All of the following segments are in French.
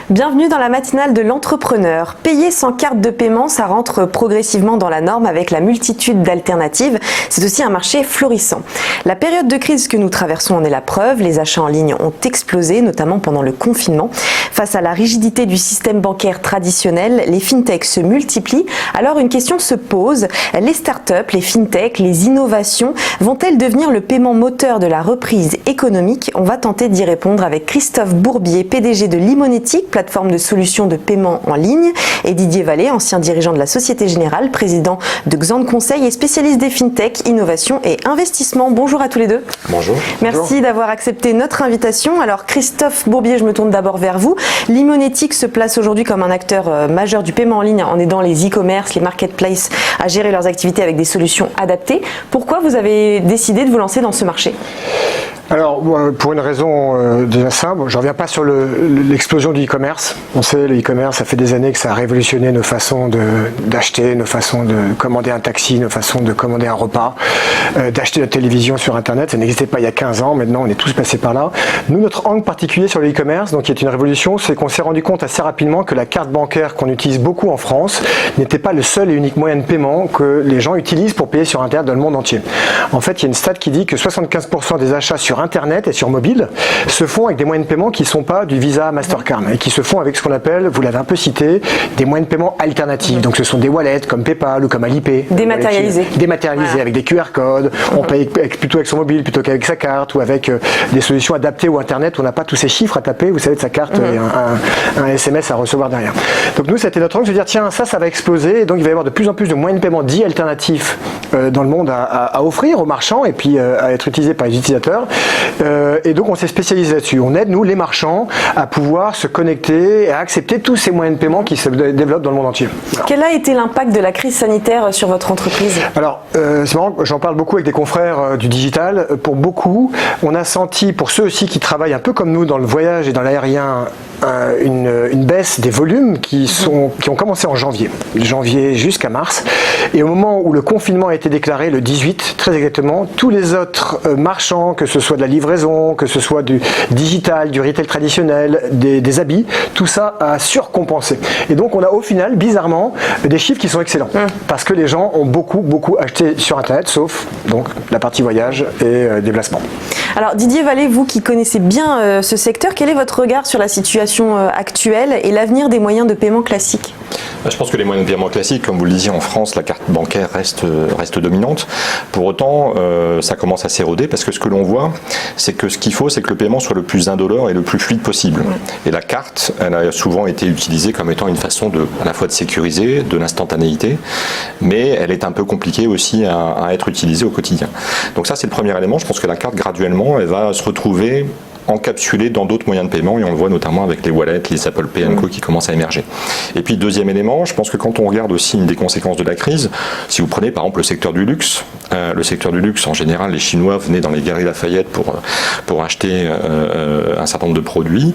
Bienvenue dans la matinale de l'entrepreneur. Payer sans carte de paiement, ça rentre progressivement dans la norme avec la multitude d'alternatives. C'est aussi un marché florissant. La période de crise que nous traversons en est la preuve. Les achats en ligne ont explosé, notamment pendant le confinement. Face à la rigidité du système bancaire traditionnel, les fintechs se multiplient. Alors une question se pose. Les startups, les fintechs, les innovations vont-elles devenir le paiement moteur de la reprise économique? On va tenter d'y répondre avec Christophe Bourbier, PDG de Limonetic, plateforme de solutions de paiement en ligne, et Didier Vallée, ancien dirigeant de la Société Générale, président de Xand Conseil et spécialiste des fintech, innovation et investissement. Bonjour à tous les deux. Bonjour. Merci d'avoir accepté notre invitation. Alors Christophe Bourbier, je me tourne d'abord vers vous. Limonetic se place aujourd'hui comme un acteur majeur du paiement en ligne en aidant les e-commerce, les marketplaces à gérer leurs activités avec des solutions adaptées. Pourquoi vous avez décidé de vous lancer dans ce marché ? Alors, pour une raison déjà simple, je ne reviens pas sur l'explosion du e-commerce. On sait, le e-commerce, ça fait des années que ça a révolutionné nos façons d'acheter, nos façons de commander un taxi, nos façons de commander un repas, d'acheter la télévision sur Internet. Ça n'existait pas il y a 15 ans, maintenant on est tous passés par là. Nous, notre angle particulier sur le e-commerce, donc qui est une révolution, c'est qu'on s'est rendu compte assez rapidement que la carte bancaire qu'on utilise beaucoup en France n'était pas le seul et unique moyen de paiement que les gens utilisent pour payer sur Internet dans le monde entier. En fait, il y a une stat qui dit que 75% des achats sur Internet et sur mobile se font avec des moyens de paiement qui ne sont pas du Visa Mastercard et qui se font avec ce qu'on appelle, vous l'avez un peu cité, des moyens de paiement alternatifs. Donc ce sont des wallets comme PayPal ou comme Alipay. Dématérialisés. Dématérialisés, voilà. Avec des QR codes. On paye plutôt avec son mobile plutôt qu'avec sa carte, ou avec des solutions adaptées au Internet où on n'a pas tous ces chiffres à taper, vous savez, de sa carte et un SMS à recevoir derrière. Donc nous, c'était notre angle de dire, tiens, ça va exploser, et donc il va y avoir de plus en plus de moyens de paiement dits alternatifs dans le monde à offrir aux marchands et puis à être utilisés par les utilisateurs. Et donc on s'est spécialisé là-dessus. On aide, nous, les marchands, à pouvoir se connecter et à accepter tous ces moyens de paiement qui se développent dans le monde entier. Alors, quel a été l'impact de la crise sanitaire sur votre entreprise ? Alors, c'est marrant, j'en parle beaucoup avec des confrères du digital. Pour beaucoup, on a senti, pour ceux aussi qui travaillent un peu comme nous dans le voyage et dans l'aérien, une baisse des volumes qui ont commencé en janvier jusqu'à mars. Et au moment où le confinement a été déclaré, le 18, très exactement, tous les autres marchands, que ce soit de la livraison, que ce soit du digital, du retail traditionnel, des habits, tout ça a surcompensé. Et donc on a au final, bizarrement, des chiffres qui sont excellents. Parce que les gens ont beaucoup acheté sur Internet, sauf donc la partie voyage et déplacement. Alors Didier Vallée, vous qui connaissez bien ce secteur, quel est votre regard sur la situation actuelle et l'avenir des moyens de paiement classiques ? Je pense que les moyens de paiement classiques, comme vous le disiez, en France, la carte bancaire reste dominante. Pour autant, ça commence à s'éroder parce que ce que l'on voit, c'est que ce qu'il faut, c'est que le paiement soit le plus indolore et le plus fluide possible. Et la carte, elle a souvent été utilisée comme étant une façon à la fois de sécuriser, de l'instantanéité, mais elle est un peu compliquée aussi à être utilisée au quotidien. Donc ça, c'est le premier élément. Je pense que la carte, graduellement, elle va se retrouver encapsulé dans d'autres moyens de paiement, et on le voit notamment avec les wallets, les Apple Pay & Co qui commencent à émerger. Et puis deuxième élément, je pense que quand on regarde aussi une des conséquences de la crise, si vous prenez par exemple le secteur du luxe, en général les Chinois venaient dans les Galeries Lafayette pour acheter un certain nombre de produits,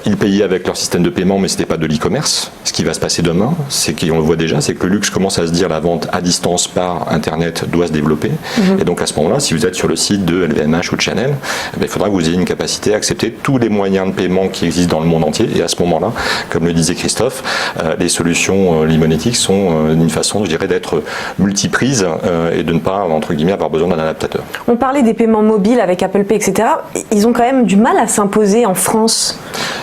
ils payaient avec leur système de paiement, mais c'était pas de l'e-commerce. Ce qui va se passer demain, c'est qu'on le voit déjà, c'est que le luxe commence à se dire la vente à distance par Internet doit se développer, et donc à ce moment-là, si vous êtes sur le site de LVMH ou de Chanel, il faudra que vous ayez une capacité à accepter tous les moyens de paiement qui existent dans le monde entier. Et à ce moment-là, comme le disait Christophe, les solutions Limonetic sont une façon, je dirais, d'être multiprises et de ne pas, entre guillemets, avoir besoin d'un adaptateur. On parlait des paiements mobiles avec Apple Pay, etc. Ils ont quand même du mal à s'imposer en France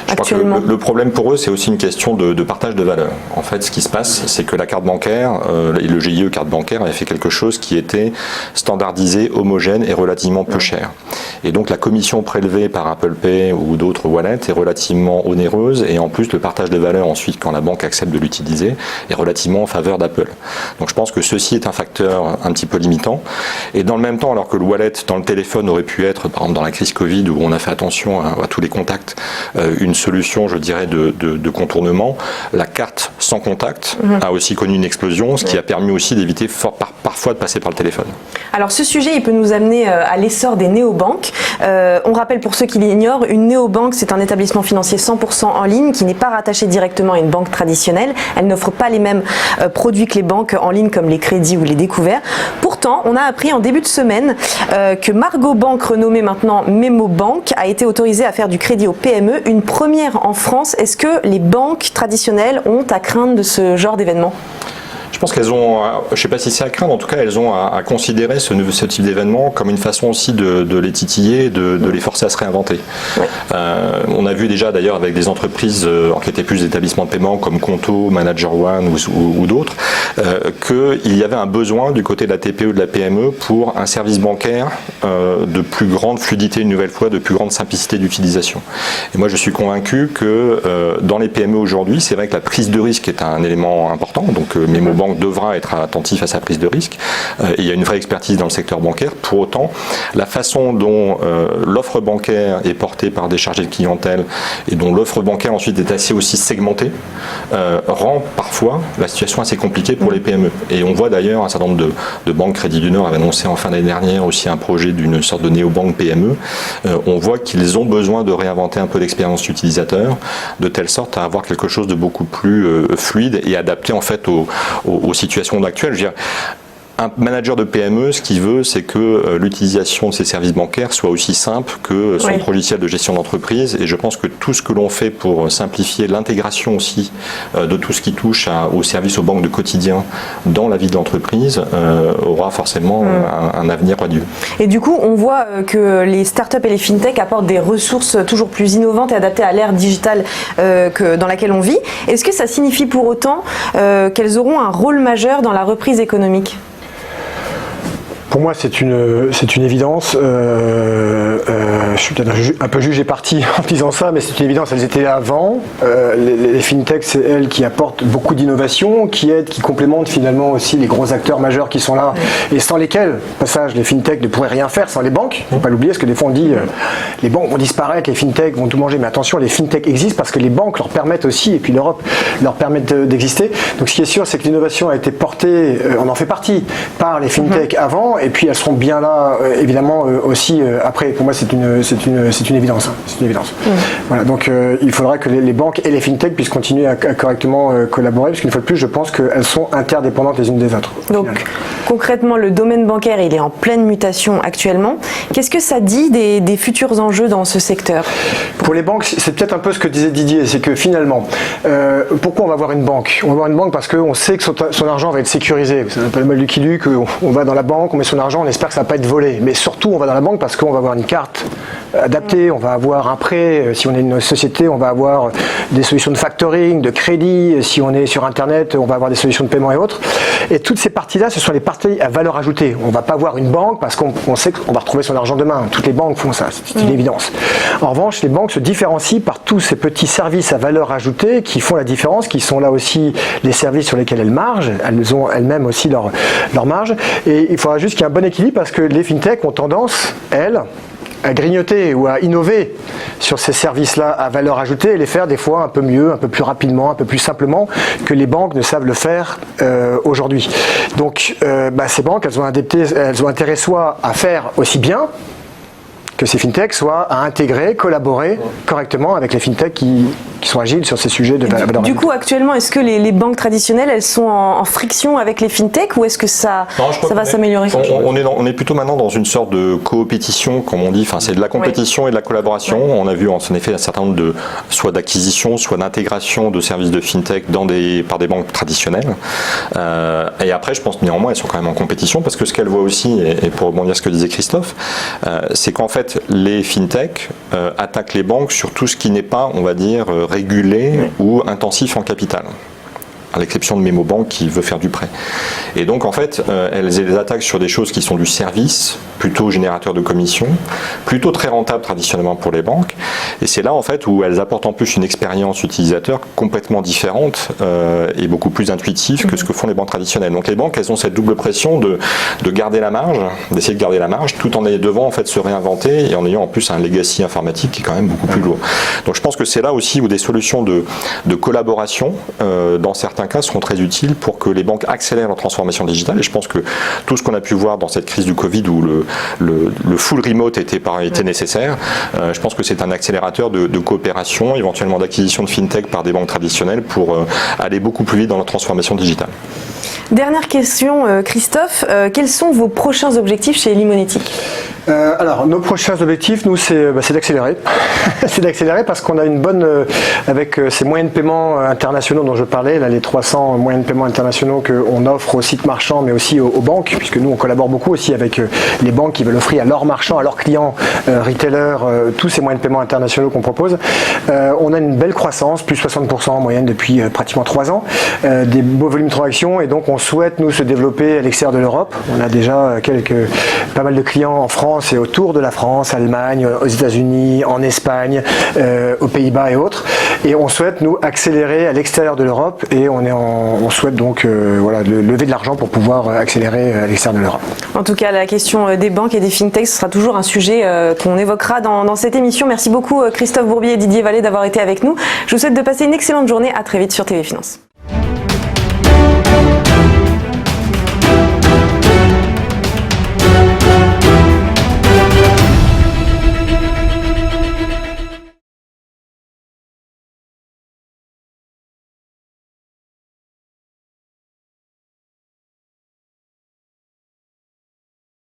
actuellement. Le problème pour eux, c'est aussi une question de partage de valeur. En fait, ce qui se passe, c'est que la carte bancaire et le GIE carte bancaire avait fait quelque chose qui était standardisé, homogène et relativement peu cher. Et donc la commission prélevée par Apple Pay ou d'autres wallets est relativement onéreuse, et en plus le partage de valeur ensuite quand la banque accepte de l'utiliser est relativement en faveur d'Apple. Donc je pense que ceci est un facteur un petit peu limitant, et dans le même temps, alors que le wallet dans le téléphone aurait pu être, par exemple dans la crise Covid où on a fait attention à tous les contacts, une solution, je dirais, de contournement, la carte sans contact a aussi connu une explosion, ce qui a permis aussi d'éviter parfois de passer par le téléphone. Alors ce sujet, il peut nous amener à l'essor des néobanques. On rappelle pour ceux qui l'ignorent, une néobanque, c'est un établissement financier 100% en ligne qui n'est pas rattaché directement à une banque traditionnelle. Elle n'offre pas les mêmes produits que les banques en ligne comme les crédits ou les découverts. Pourtant, on a appris en début de semaine que Margo Bank, renommée maintenant Memo Bank, a été autorisée à faire du crédit aux PME, une première en France. Est-ce que les banques traditionnelles ont à craindre de ce genre d'événement ? Je pense qu'elles ont, je ne sais pas si c'est à craindre, en tout cas elles ont à considérer ce type d'événement comme une façon aussi de les titiller, de les forcer à se réinventer. Ouais. On a vu déjà d'ailleurs avec des entreprises qui étaient plus d'établissements de paiement comme Conto, Manager One ou d'autres, qu'il y avait un besoin du côté de la TPE, de la PME pour un service bancaire de plus grande fluidité une nouvelle fois, de plus grande simplicité d'utilisation. Et moi je suis convaincu que dans les PME aujourd'hui, c'est vrai que la prise de risque est un élément important, donc Memo Bank devra être attentif à sa prise de risque. Il y a une vraie expertise dans le secteur bancaire. Pour autant, la façon dont l'offre bancaire est portée par des chargés de clientèle et dont l'offre bancaire ensuite est assez aussi segmentée rend parfois la situation assez compliquée pour les PME. Et on voit d'ailleurs un certain nombre de banques, Crédit du Nord avait annoncé en fin d'année dernière aussi un projet d'une sorte de néobanque PME. On voit qu'ils ont besoin de réinventer un peu l'expérience utilisateur de telle sorte à avoir quelque chose de beaucoup plus fluide et adapté en fait aux situations actuelles. Je veux dire, un manager de PME, ce qu'il veut, c'est que l'utilisation de ses services bancaires soit aussi simple que son logiciel de gestion d'entreprise. Et je pense que tout ce que l'on fait pour simplifier l'intégration aussi de tout ce qui touche aux services aux banques de quotidien dans la vie de l'entreprise aura forcément un avenir radieux. Et du coup, on voit que les startups et les fintechs apportent des ressources toujours plus innovantes et adaptées à l'ère digitale dans laquelle on vit. Est-ce que ça signifie pour autant qu'elles auront un rôle majeur dans la reprise économique ? Pour moi, c'est une évidence. Je suis peut-être un peu jugé parti en disant ça, mais c'est une évidence. Elles étaient là avant. Les fintechs, c'est elles qui apportent beaucoup d'innovation, qui aident, qui complémentent finalement aussi les gros acteurs majeurs qui sont là, et sans lesquels, au passage, les fintechs ne pourraient rien faire sans les banques. Il ne faut pas l'oublier, parce que des fois on dit les banques vont disparaître, les fintechs vont tout manger. Mais attention, les fintechs existent parce que les banques leur permettent aussi, et puis l'Europe leur permet d'exister. Donc ce qui est sûr, c'est que l'innovation a été portée, on en fait partie, par les fintechs avant. Et puis elles seront bien là, évidemment, aussi après. Pour moi, c'est une évidence. C'est une évidence. Voilà, donc il faudra que les banques et les fintechs puissent continuer à correctement collaborer, parce qu'une fois de plus, je pense qu'elles sont interdépendantes les unes des autres. Donc concrètement, le domaine bancaire, il est en pleine mutation actuellement. Qu'est-ce que ça dit des futurs enjeux dans ce secteur ? Pour les banques, c'est peut-être un peu ce que disait Didier, c'est que finalement, pourquoi on va avoir une banque ? On va avoir une banque parce qu'on sait que son argent va être sécurisé. C'est un peu le mal Lucky Luke, on va dans la banque, on met son argent, on espère que ça ne va pas être volé. Mais surtout, on va dans la banque parce qu'on va avoir une carte adaptée, on va avoir un prêt. Si on est une société, on va avoir des solutions de factoring, de crédit. Si on est sur Internet, on va avoir des solutions de paiement et autres. Et toutes ces parties-là, ce sont les parties à valeur ajoutée. On ne va pas avoir une banque parce qu'on sait qu'on va retrouver son argent demain. Toutes les banques font ça, c'est une évidence. En revanche, les banques se différencient par tous ces petits services à valeur ajoutée qui font la différence, qui sont là aussi les services sur lesquels elles margent. Elles ont elles-mêmes aussi leur marge. Et il faudra juste qu'il y ait un bon équilibre parce que les fintechs ont tendance, elles, à grignoter ou à innover sur ces services-là à valeur ajoutée et les faire des fois un peu mieux, un peu plus rapidement, un peu plus simplement que les banques ne savent le faire aujourd'hui. Donc ces banques, elles ont intérêt soit à faire aussi bien que ces fintechs, soit à intégrer, collaborer correctement avec les fintechs qui sont agiles sur ces sujets de valeur ajoutée. Du coup, actuellement, est-ce que les banques traditionnelles, elles sont en friction avec les fintechs ou est-ce que ça va s'améliorer ? On est plutôt maintenant dans une sorte de coopétition, comme on dit. Enfin, c'est de la compétition et de la collaboration. On a vu en effet un certain nombre soit d'acquisition, soit d'intégration de services de fintech par des banques traditionnelles. Et après, je pense néanmoins, elles sont quand même en compétition parce que ce qu'elles voient aussi, et pour rebondir sur ce que disait Christophe, c'est qu'en fait, les fintechs attaquent les banques sur tout ce qui n'est pas, on va dire, régulé ou intensif en capital, à l'exception de Memo Bank qui veut faire du prêt. Et donc en fait, elles les attaquent sur des choses qui sont du service, plutôt générateur de commissions, plutôt très rentable traditionnellement pour les banques. Et c'est là en fait où elles apportent en plus une expérience utilisateur complètement différente et beaucoup plus intuitive que ce que font les banques traditionnelles. Donc les banques, elles ont cette double pression de garder la marge, d'essayer de garder la marge, tout en devant en fait se réinventer et en ayant en plus un legacy informatique qui est quand même beaucoup plus lourd. Donc je pense que c'est là aussi où des solutions de collaboration dans certains certains cas, seront très utiles pour que les banques accélèrent leur transformation digitale. Et je pense que tout ce qu'on a pu voir dans cette crise du Covid où le full remote était nécessaire, je pense que c'est un accélérateur de coopération, éventuellement d'acquisition de fintech par des banques traditionnelles pour aller beaucoup plus vite dans la transformation digitale. Dernière question, Christophe, quels sont vos prochains objectifs chez Limonetic? Alors, nos prochains objectifs, nous, c'est d'accélérer. C'est d'accélérer parce qu'on a une bonne, avec ces moyens de paiement internationaux dont je parlais, là, les 300 moyens de paiement internationaux qu'on offre aux sites marchands, mais aussi aux banques, puisque nous, on collabore beaucoup aussi avec les banques qui veulent offrir à leurs marchands, à leurs clients, retailers, tous ces moyens de paiement internationaux qu'on propose. On a une belle croissance, plus 60% en moyenne depuis pratiquement 3 ans, des beaux volumes de transactions, et donc on souhaite, nous, se développer à l'extérieur de l'Europe. On a déjà pas mal de clients en France et autour de la France, Allemagne, aux États-Unis, en Espagne, aux Pays-Bas et autres. Et on souhaite, nous, accélérer à l'extérieur de l'Europe et on souhaite donc lever de l'argent pour pouvoir accélérer à l'extérieur de l'Europe. En tout cas, la question des banques et des fintechs, ce sera toujours un sujet qu'on évoquera dans cette émission. Merci beaucoup Christophe Bourbier et Didier Vallée d'avoir été avec nous. Je vous souhaite de passer une excellente journée. À très vite sur TV Finance.